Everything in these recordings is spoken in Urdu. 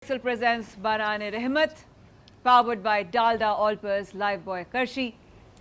Excel presents Baran Rahmat, powered by Dalda Allpers Lifebuoy Karshi.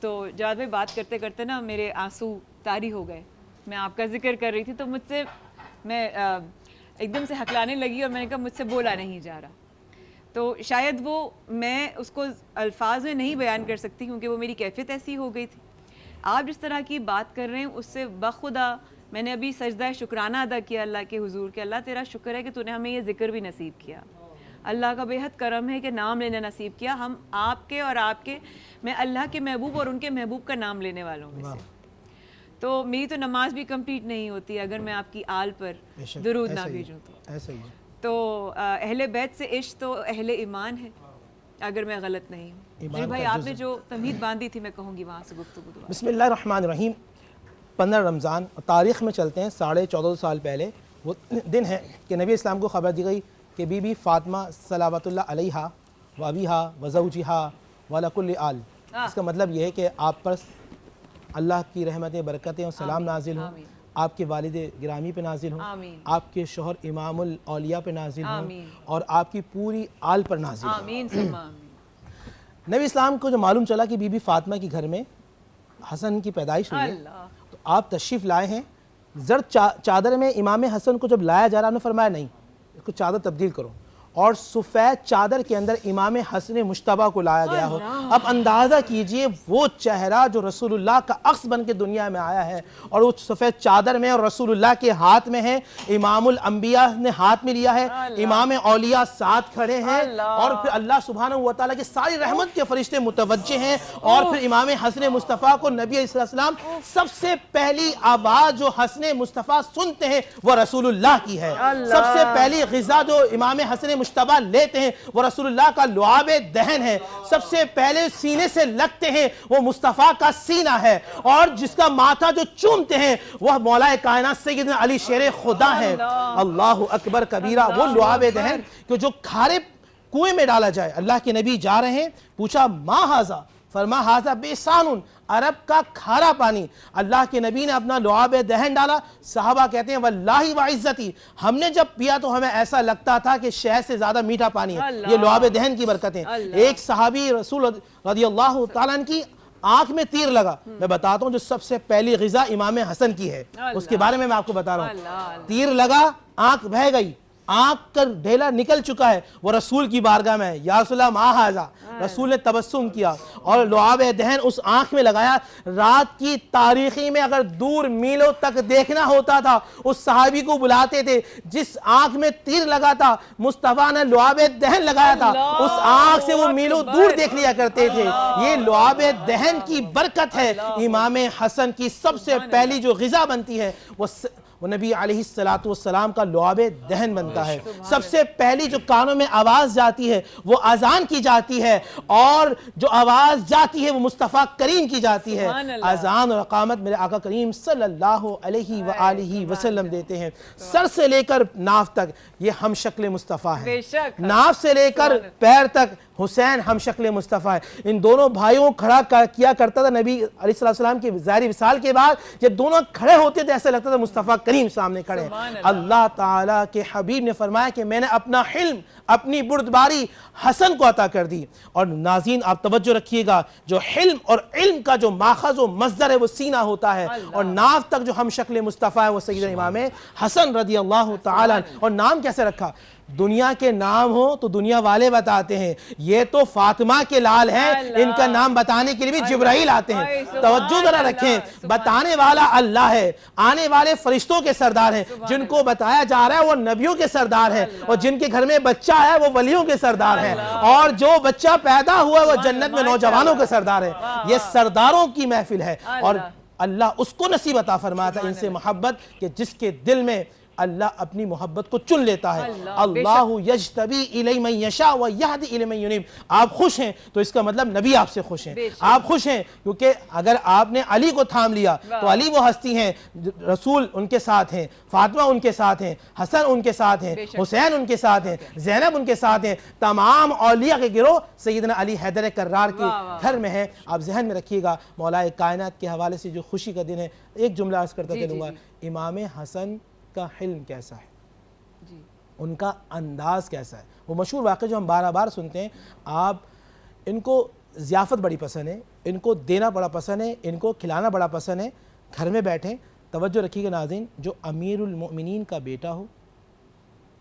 تو جواد بھائی بات کرتے کرتے نا میرے آنسو طاری ہو گئے. میں آپ کا ذکر کر رہی تھی تو مجھ سے میں ایک دم سے ہکلانے لگی اور میں نے کہا مجھ سے بولا نہیں جا رہا. تو شاید وہ میں اس کو الفاظ میں نہیں بیان کر سکتی کیونکہ وہ میری کیفیت ایسی ہو گئی تھی. آپ جس طرح کی بات کر رہے ہیں اس سے بخدا میں نے ابھی سجدہ شکرانہ ادا کیا اللہ کے حضور کہ اللہ تیرا شکر ہے کہ تو نے ہمیں یہ ذکر بھی نصیب کیا. اللہ کا بے حد کرم ہے کہ نام لینا نصیب کیا. ہم آپ کے اور آپ کے میں اللہ کے محبوب اور ان کے محبوب کا نام لینے والوں میں سے. تو میری تو نماز بھی کمپلیٹ نہیں ہوتی اگر میں آپ کی آل پر درود نہ بھیجوں تو اہل بیت سے عشق تو اہل ایمان ہے اگر میں غلط نہیں ہوں. جی بھائی آپ نے جو تمہید باندھی تھی میں کہوں گی وہاں سے گفتگو دوبارہ. بسم اللہ الرحمن الرحیم. 15 رمضان تاریخ میں چلتے ہیں 14.5 سال پہلے وہ دن ہے کہ نبی اسلام کو خبر دی گئی کہ بی بی فاطمہ صلوات اللہ علیہا و ابیہا و زوجہا وعلی کل آل. اس کا مطلب یہ ہے کہ آپ پر اللہ کی رحمتیں برکتیں اور سلام نازل ہوں, آپ کے والد گرامی پہ نازل ہوں, آپ کے شوہر امام الاولیاء پہ نازل ہوں اور آپ کی پوری آل پر نازل ہوں. آمین ثم آمین. نبی اسلام کو جو معلوم چلا کہ بی بی فاطمہ کے گھر میں حسن کی پیدائش ہوئی ہے تو آپ تشریف لائے ہیں. زرد چادر میں امام حسن کو جب لایا جا رہا انہوں نے فرمایا نہیں اس کو چادر تبدیل کرو اور سفید چادر کے اندر امام حسن مجتبیٰ کو لایا گیا ہو. اب اندازہ کیجئے وہ چہرہ جو رسول اللہ کا عکس بن کے دنیا میں آیا ہے اور وہ سفید چادر میں اور رسول اللہ کے ہاتھ میں ہے, امام الانبیاء نے ہاتھ میں لیا ہے, امام اولیاء ساتھ کھڑے ہیں اور پھر اللہ سبحانہ وتعالی کی ساری رحمت کے فرشتے متوجہ ہیں اور پھر امام حسن مصطفیٰ کو نبی علیہ السلام سب سے پہلی آواز جو حسن مصطفیٰ سنتے ہیں وہ رسول اللہ کی ہے. سب سے پہلی غذا جو امام حسن مجتبیٰ لیتے ہیں وہ رسول اللہ کا لعاب دہن ہے. سب سے پہلے سینے سے لگتے ہیں وہ مصطفیٰ کا سینہ ہے اور جس کا ماتھا جو چومتے ہیں وہ مولا کائنات سیدنا علی شیر خدا ہے. اللہ اکبر کبیرہ. وہ لعاب دہن کہ جو کھارے کنویں میں ڈالا جائے. اللہ کے نبی جا رہے ہیں, پوچھا ما ہاذا, فرما ہاذا بیسانن, عرب کا کھارا پانی. اللہ کے نبی نے اپنا لعاب دہن ڈالا. صحابہ کہتے ہیں واللہ وعزتی, ہم نے جب پیا تو ہمیں ایسا لگتا تھا کہ شہد سے زیادہ میٹھا پانی ہے. یہ لعاب دہن کی برکتیں. ایک صحابی رسول رضی اللہ تعالیٰ عنہ کی آنکھ میں تیر لگا. میں بتاتا ہوں جو سب سے پہلی غذا امام حسن کی ہے اس کے بارے میں آپ کو بتا رہا ہوں. تیر لگا, آنکھ بہہ گئی, آنکھ کا ڈھیلا نکل چکا ہے, وہ رسول کی بارگاہ میں یا رسول اللہ ما ہاذا. رسول نے تبسم کیا اور لعاب دہن اس آنکھ میں لگایا. رات کی تاریخی میں اگر دور میلوں تک دیکھنا ہوتا تھا اس صحابی کو بلاتے تھے جس آنکھ میں تیر لگا تھا مصطفیٰ نے لعاب دہن لگایا تھا, اس آنکھ سے وہ میلوں دور دیکھ لیا کرتے تھے. یہ لعاب دہن کی برکت ہے. امام حسن کی سب سے پہلی جو غذا بنتی ہے وہ نبی علیہ السلام کا لعاب دہن بنتا ہے. سب سے پہلی جو کانوں میں آواز جاتی ہے وہ اذان کی جاتی ہے اور جو آواز جاتی ہے وہ مصطفیٰ کریم کی جاتی ہے. اذان اور اقامت میرے آقا کریم صلی اللہ علیہ وآلہ وسلم دیتے ہیں. سر سے لے کر ناف تک یہ ہم شکل مصطفیٰ ہے, ناف سے لے کر پیر تک حسین ہم شکل مصطفیٰ ہے. ان دونوں بھائیوں کھڑا کیا کرتا تھا نبی علیہ السلام کی ظاہری وصال کے بعد. جب دونوں کھڑے ہوتے تھے ایسا لگتا تھا مصطفیٰ کریم سامنے کھڑے ہیں. اللہ تعالیٰ کے حبیب نے فرمایا کہ میں نے اپنا حلم, اپنی بردباری حسن کو عطا کر دی. اور ناظرین آپ توجہ رکھیے گا, جو حلم اور علم کا جو ماخذ و مصدر ہے وہ سینہ ہوتا ہے اور ناف تک جو ہم شکل مصطفیٰ ہے وہ سیدنا امام حسن رضی اللہ تعالیٰ. اور نام کیسے رکھا؟ دنیا کے نام ہو تو دنیا والے بتاتے ہیں, یہ تو فاطمہ کے لال ہیں, ان کا نام بتانے کے لیے بھی جبرائیل آتے ہیں. توجہ ذرا رکھیں, بتانے والا اللہ ہے, آنے والے فرشتوں کے سردار ہیں, جن کو بتایا جا رہا ہے وہ نبیوں کے سردار ہیں, اور جن کے گھر میں بچہ ہے وہ ولیوں کے سردار ہیں, اور جو بچہ پیدا ہوا وہ جنت میں نوجوانوں کے سردار ہیں. یہ سرداروں کی محفل ہے اور اللہ اس کو نصیب عطا فرمایا تھا ان سے محبت کہ جس کے دل میں اللہ اپنی محبت کو چن لیتا ہے. اللہ یجتبی الی من یشاء و یہدی الی من ینیب. آپ خوش ہیں تو اس کا مطلب نبی آپ سے خوش ہیں. آپ خوش ہیں کیونکہ اگر آپ نے علی کو تھام لیا تو علی وہ ہستی ہیں, رسول ان کے ساتھ ہیں, فاطمہ ان کے ساتھ ہیں, حسن ان کے ساتھ ہیں, حسین ان کے ساتھ ہیں, زینب ان کے ساتھ ہیں, تمام اولیاء کے گروہ سیدنا علی حیدر کرار کے گھر میں ہیں. آپ ذہن میں رکھیے گا مولا کائنات کے حوالے سے جو خوشی کا دن ہے, ایک جملہ عرض کرتا چلوں گا. امام حسن کا حلم کیسا ہے, ان کا انداز کیسا ہے. وہ مشہور واقعہ جو ہم بار بار سنتے ہیں, آپ ان کو ضیافت بڑی پسند ہے، ان کو دینا بڑا پسند ہے، ان کو کھلانا بڑا پسند ہے. گھر میں بیٹھیں. توجہ رکھیے گا ناظرین، جو امیر المؤمنین کا بیٹا ہو،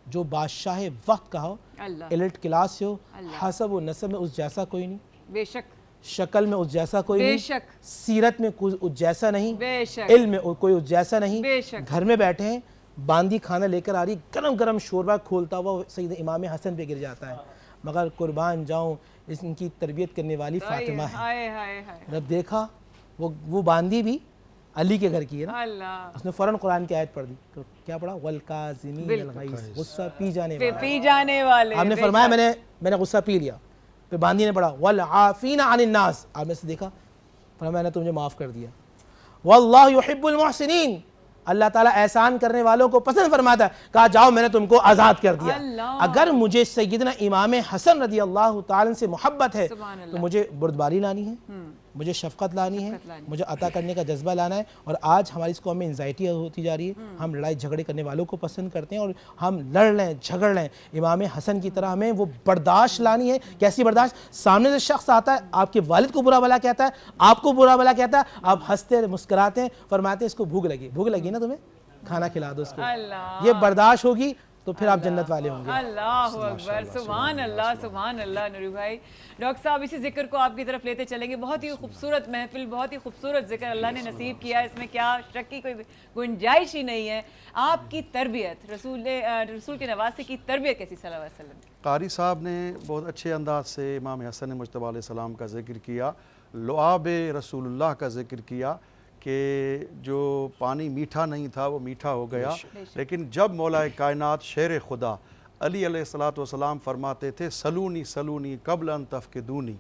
جو بادشاہ وقت کا ہو، اللہ ایلٹ کلاس سے ہو، اللہ حسب و نسب میں اس جیسا کوئی نہیں، بے شک شکل میں اس جیسا کوئی بے نہیں، شک سیرت میں کوئی اس جیسا نہیں، بے شک علم میں کوئی اس جیسا نہیں. بے شک گھر میں بیٹھے ہیں، باندی کھانا لے کر آ رہی، گرم گرم شوربہ کھولتا ہوا سید امام حسن پہ گر جاتا ہے. مگر قربان جاؤں ان کی تربیت کرنے والی فاطمہ ہے. ہائے ہائے ہائے جب دیکھا وہ باندی بھی علی کے گھر کی ہے نا، اللہ اس نے فوراً قرآن کی آیت پڑھ دی. تو کیا پڑھا؟ والکاظمین الغیظ، غصہ پی جانے والا. پی جانے والے. آپ نے فرمایا میں نے غصہ پی لیا. پھر باندی نے پڑھا والعافین عن الناس، آپ نے سے دیکھا، فرمایا میں نے تمہیں معاف کر دیا. واللہ یحب المحسنین، اللہ تعالیٰ احسان کرنے والوں کو پسند فرماتا ہے. کہا جاؤ میں نے تم کو آزاد کر دیا. اگر مجھے سیدنا امام حسن رضی اللہ تعالیٰ سے محبت ہے تو مجھے بردباری لانی ہے، مجھے شفقت لانی ہے، مجھے عطا کرنے کا جذبہ لانا ہے. اور آج ہماری اس قوم میں انزائٹی ہوتی جا رہی ہے. ہم لڑائی جھگڑے کرنے والوں کو پسند کرتے ہیں، اور ہم لڑ لیں جھگڑ لیں. امام حسن کی طرح ہمیں وہ برداشت لانی ہے. کیسی برداشت؟ سامنے سے شخص آتا ہے، آپ کے والد کو برا بھلا کہتا ہے، آپ کو برا بھلا کہتا ہے، آپ ہنستے مسکراتے ہیں، فرماتے ہیں اس کو بھوک لگی نا تمہیں، کھانا کھلا دو اس کو. یہ برداشت ہوگی تو پھر آپ جنت والے ہوں گے. اللہ اکبر، سبحان اللہ سبحان اللہ. نوری بھائی، ڈاکٹر صاحب اسی ذکر کو آپ کی طرف لیتے چلیں گے. بہت ہی خوبصورت محفل، بہت ہی خوبصورت ذکر اللہ نے نصیب کیا، اس میں کیا شک کی کوئی گنجائش ہی نہیں ہے. آپ کی تربیت، رسول کے نواسے کی تربیت کیسی صلی اللہ علیہ وسلم؟ قاری صاحب نے بہت اچھے انداز سے امام حسن مجتبیٰ علیہ السلام کا ذکر کیا، لعاب رسول اللہ کا ذکر کیا کہ جو پانی میٹھا نہیں تھا وہ میٹھا ہو گیا. لیکن جب مولا کائنات شیر خدا علی علیہ السلام فرماتے تھے سلونی سلونی قبل ان تفقدونی،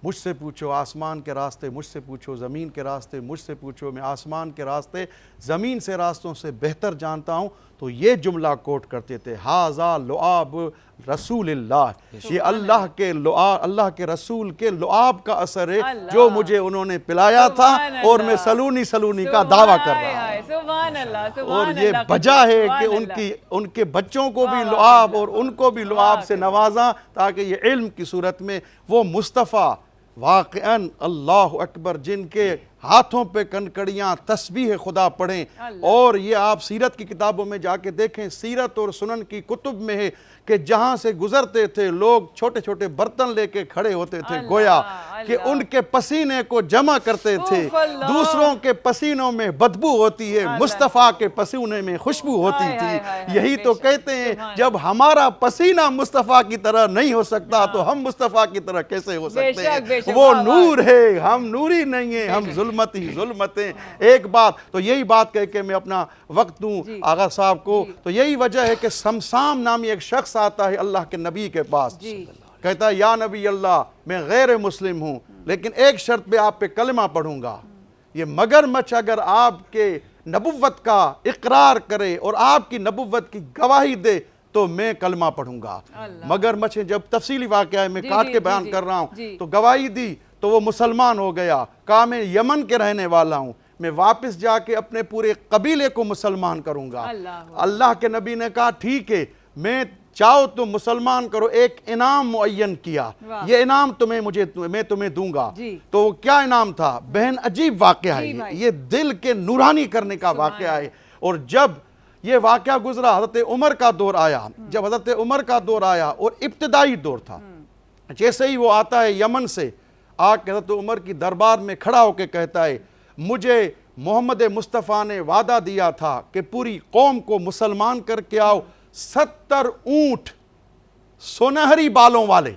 مجھ سے پوچھو آسمان کے راستے، مجھ سے پوچھو زمین کے راستے، مجھ سے پوچھو میں آسمان کے راستے زمین سے راستوں سے بہتر جانتا ہوں، تو یہ جملہ کوٹ کرتے تھے ھذا لعاب رسول اللہ، یہ اللہ کے رسول کے لعاب کا اثر ہے جو مجھے انہوں نے پلایا تھا، اور میں سلونی سلونی کا دعویٰ کر رہا ہوں. سبحان اللہ. اور یہ وجہ ہے کہ ان کے بچوں کو بھی لعاب اور ان کو بھی لعاب سے نوازاں، تاکہ یہ علم کی صورت میں وہ مصطفیٰ واقعاً اللہ اکبر جن کے ہاتھوں پہ کنکڑیاں تسبیح خدا پڑھیں. اور یہ آپ سیرت کی کتابوں میں جا کے دیکھیں، سیرت اور سنن کی کتب میں ہے کہ جہاں سے گزرتے تھے لوگ چھوٹے چھوٹے برتن لے کے کھڑے ہوتے تھے، گویا کہ ان کے پسینے کو جمع کرتے تھے. دوسروں کے پسینوں میں بدبو ہوتی ہے، مصطفیٰ کے پسینے میں خوشبو ہوتی تھی. یہی تو کہتے ہیں جب ہمارا پسینہ مصطفیٰ کی طرح نہیں ہو سکتا تو ہم مصطفیٰ کی طرح کیسے ہو سکتے ہیں؟ وہ نور ہے، ہم نوری نہیں ہیں، ہم ظلمت ہی ظلمت ہیں. ایک بات تو یہی بات کہہ کے میں اپنا وقت دوں آغا صاحب کو، تو یہی وجہ ہے کہ سمسام نامی ایک شخص آتا ہے اللہ کے نبی کے پاس، کہتا ہے یا نبی اللہ میں غیر مسلم ہوں لیکن ایک شرط پہ آپ پہ کلمہ پڑھوں گا. یہ مگر مچھ اگر آپ کے نبوت کا اقرار کرے اور آپ کی نبوت کی گواہی دے تو میں کلمہ پڑھوں گا. مگر مچھ جب تفصیلی واقعہ ہے میں کاٹ کے بیان کر رہا ہوں، تو گواہی دی تو وہ مسلمان ہو گیا. کہا میں یمن کے رہنے والا ہوں، میں واپس جا کے اپنے پورے قبیلے کو مسلمان کروں گا. اللہ کے نبی نے کہا ٹھیک ہے، میں چاہو تم مسلمان کرو، ایک انعام معین کیا، یہ انعام میں تمہیں دوں گا. تو کیا انعام تھا؟ بہن عجیب واقعہ ہے یہ دل کے نورانی کرنے کا واقعہ ہے. اور جب یہ واقعہ گزرا حضرت عمر کا دور آیا، جب حضرت عمر کا دور آیا اور ابتدائی دور تھا، جیسے ہی وہ آتا ہے یمن سے آ کے حضرت عمر کی دربار میں کھڑا ہو کے کہتا ہے مجھے محمد مصطفیٰ نے وعدہ دیا تھا کہ پوری قوم کو مسلمان کر کے آؤ، 70 اونٹ سونہری بالوں والے،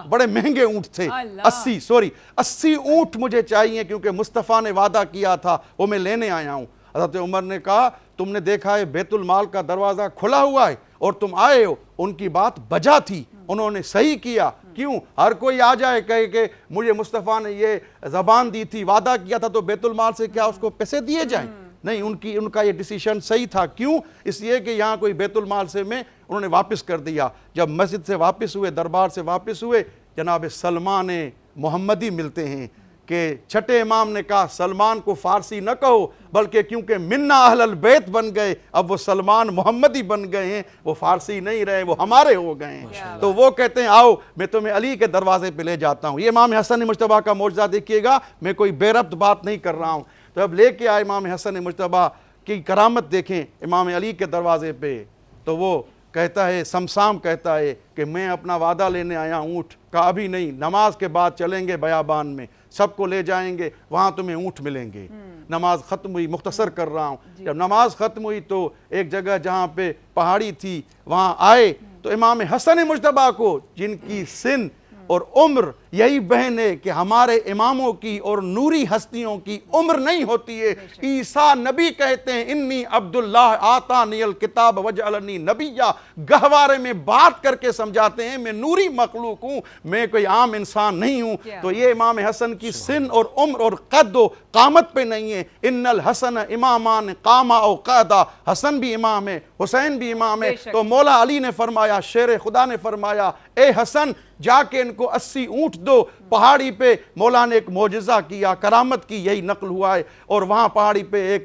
بڑے مہنگے اونٹ تھے، 80 اونٹ مجھے چاہیے کیونکہ مصطفیٰ نے وعدہ کیا تھا، وہ میں لینے آیا ہوں. حضرت عمر نے کہا تم نے دیکھا ہے بیت المال کا دروازہ کھلا ہوا ہے اور تم آئے ہو. ان کی بات بجا تھی، انہوں نے صحیح کیا. کیوں؟ ہر کوئی آ جائے کہے کہ مجھے مصطفیٰ نے یہ زبان دی تھی، وعدہ کیا تھا، تو بیت المال سے کیا اس کو پیسے دیے جائیں؟ نہیں، ان کا یہ ڈیسیشن صحیح تھا. کیوں؟ اس لیے کہ یہاں کوئی بیت المال سے میں انہوں نے واپس کر دیا. جب مسجد سے واپس ہوئے، دربار سے واپس ہوئے، جناب سلمان محمدی ملتے ہیں کہ چھٹے امام نے کہا سلمان کو فارسی نہ کہو، بلکہ کیونکہ منا اہل البیت بن گئے، اب وہ سلمان محمدی بن گئے ہیں، وہ فارسی نہیں رہے، وہ ہمارے ہو گئے ہیں۔ تو وہ کہتے ہیں آؤ میں تمہیں علی کے دروازے پہ لے جاتا ہوں۔ یہ امام حسن مجتبیٰ کا معجزہ دیکھیے گا، میں کوئی بے ربط بات نہیں کر رہا ہوں۔ تو اب لے کے آئے امام حسن مجتبیٰ کی کرامت دیکھیں امام علی کے دروازے پہ، تو وہ کہتا ہے، سمسام کہتا ہے کہ میں اپنا وعدہ لینے آیا ہوں اونٹ، کہا ابھی نہیں، نماز کے بعد چلیں گے بیابان میں، سب کو لے جائیں گے، وہاں تمہیں اونٹ ملیں گے۔ نماز ختم ہوئی، مختصر کر رہا ہوں، جب نماز ختم ہوئی تو ایک جگہ جہاں پہ پہاڑی تھی وہاں آئے، تو امام حسن مجتبیٰ کو جن کی سن اور عمر یہی بہن ہے کہ ہمارے اماموں کی اور نوری ہستیوں کی عمر نہیں ہوتی ہے۔ عیسیٰ نبی کہتے ہیں انی عبداللہ آتانی الکتاب وجعلنی نبیہ، گہوارے میں بات کر کے سمجھاتے ہیں میں نوری مخلوق ہوں، میں کوئی عام انسان نہیں ہوں۔ تو یہ امام حسن کی سن اور عمر اور قد و قامت پہ نہیں ہے۔ ان الحسن امامان قاما او قعدا، حسن بھی امام ہے، حسین بھی امام ہے۔ تو مولا علی نے فرمایا، شیر خدا نے فرمایا اے حسن جا کے ان کو 80 اونٹ دو۔ پہاڑی پہ مولا نے ایک معجزہ کیا، کرامت کی، یہی نقل ہوا ہے۔ اور وہاں پہاڑی پہ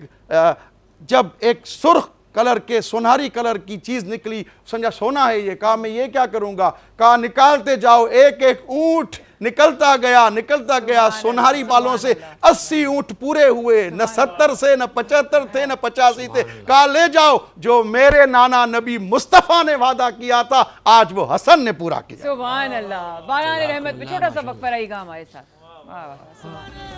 جب ایک سرخ کلر کے سنہری کلر کی چیز نکلی، سمجھا سونا ہے یہ، کہا میں یہ کیا کروں گا، کہا نکالتے جاؤ، ایک ایک اونٹ نکلتا گیا سنہری بالوں سے، 80 اونٹ پورے ہوئے، نہ 70 سے نہ 75 تھے نہ 85 تھے۔ کہا لے جاؤ، جو میرے نانا نبی مصطفیٰ نے وعدہ کیا تھا آج وہ حسن نے پورا کیا۔ سبحان اللہ۔ باران رحمت میں چھوٹا سا وقفہ رہے گا ہمارے ساتھ۔